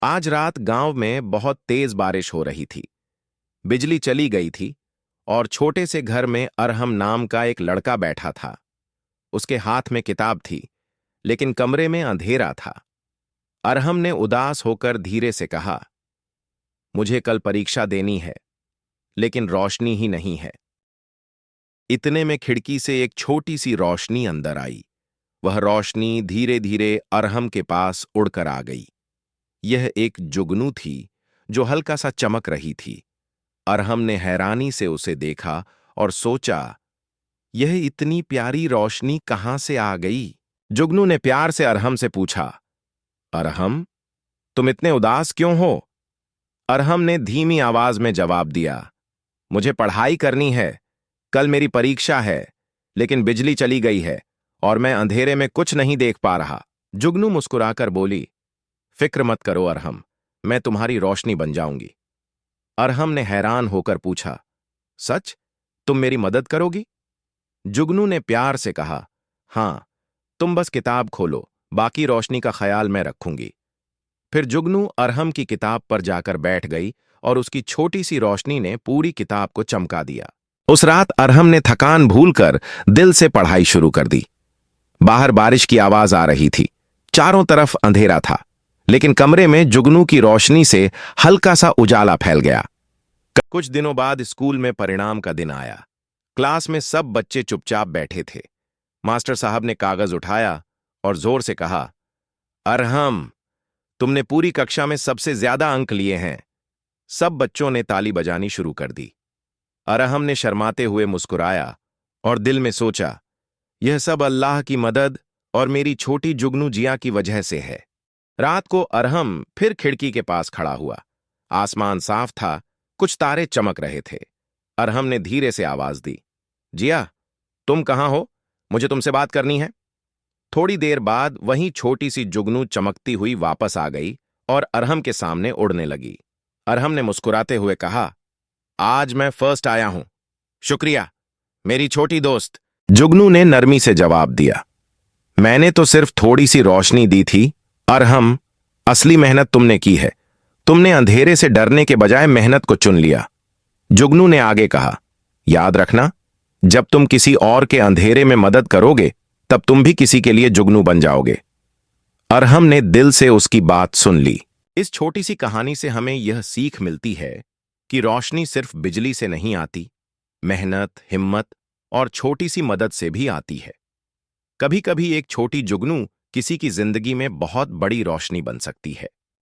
आज रात गांव में बहुत तेज बारिश हो रही थी। बिजली चली गई थी और छोटे से घर में अरहम नाम का एक लड़का बैठा था। उसके हाथ में किताब थी, लेकिन कमरे में अंधेरा था। अरहम ने उदास होकर धीरे से कहा, मुझे कल परीक्षा देनी है, लेकिन रोशनी ही नहीं है। इतने में खिड़की से एक छोटी सी रोशनी अंदर आई। वह रोशनी धीरे धीरे अरहम के पास उड़कर आ गई। यह एक जुगनू थी जो हल्का सा चमक रही थी। अरहम ने हैरानी से उसे देखा और सोचा, यह इतनी प्यारी रोशनी कहां से आ गई। जुगनू ने प्यार से अरहम से पूछा, अरहम, तुम इतने उदास क्यों हो? अरहम ने धीमी आवाज में जवाब दिया, मुझे पढ़ाई करनी है, कल मेरी परीक्षा है, लेकिन बिजली चली गई है और मैं अंधेरे में कुछ नहीं देख पा रहा। जुगनू मुस्कुराकर बोली, फिक्र मत करो अरहम, मैं तुम्हारी रोशनी बन जाऊंगी। अरहम ने हैरान होकर पूछा, सच? तुम मेरी मदद करोगी? जुगनू ने प्यार से कहा, हां, तुम बस किताब खोलो, बाकी रोशनी का ख्याल मैं रखूंगी। फिर जुगनू अरहम की किताब पर जाकर बैठ गई और उसकी छोटी सी रोशनी ने पूरी किताब को चमका दिया। उस रात अरहम ने थकान भूलकर दिल से पढ़ाई शुरू कर दी। बाहर बारिश की आवाज आ रही थी, चारों तरफ अंधेरा था, लेकिन कमरे में जुगनू की रोशनी से हल्का सा उजाला फैल गया। कुछ दिनों बाद स्कूल में परिणाम का दिन आया। क्लास में सब बच्चे चुपचाप बैठे थे। मास्टर साहब ने कागज उठाया और जोर से कहा, अरहम, तुमने पूरी कक्षा में सबसे ज्यादा अंक लिए हैं। सब बच्चों ने ताली बजानी शुरू कर दी। अरहम ने शर्माते हुए मुस्कुराया और दिल में सोचा, यह सब अल्लाह की मदद और मेरी छोटी जुगनू जिया की वजह से है। रात को अरहम फिर खिड़की के पास खड़ा हुआ। आसमान साफ था, कुछ तारे चमक रहे थे। अरहम ने धीरे से आवाज दी, जिया, तुम कहां हो? मुझे तुमसे बात करनी है। थोड़ी देर बाद वही छोटी सी जुगनू चमकती हुई वापस आ गई और अरहम के सामने उड़ने लगी। अरहम ने मुस्कुराते हुए कहा, आज मैं फर्स्ट आया हूं। शुक्रिया, मेरी छोटी दोस्त। जुगनू ने नरमी से जवाब दिया, मैंने तो सिर्फ थोड़ी सी रोशनी दी थी। अरहम, असली मेहनत तुमने की है। तुमने अंधेरे से डरने के बजाय मेहनत को चुन लिया। जुगनू ने आगे कहा, याद रखना, जब तुम किसी और के अंधेरे में मदद करोगे, तब तुम भी किसी के लिए जुगनू बन जाओगे। अरहम ने दिल से उसकी बात सुन ली। इस छोटी सी कहानी से हमें यह सीख मिलती है कि रोशनी सिर्फ बिजली से नहीं आती, मेहनत, हिम्मत और छोटी सी मदद से भी आती है। कभी कभी एक छोटी जुगनू किसी की जिंदगी में बहुत बड़ी रोशनी बन सकती है।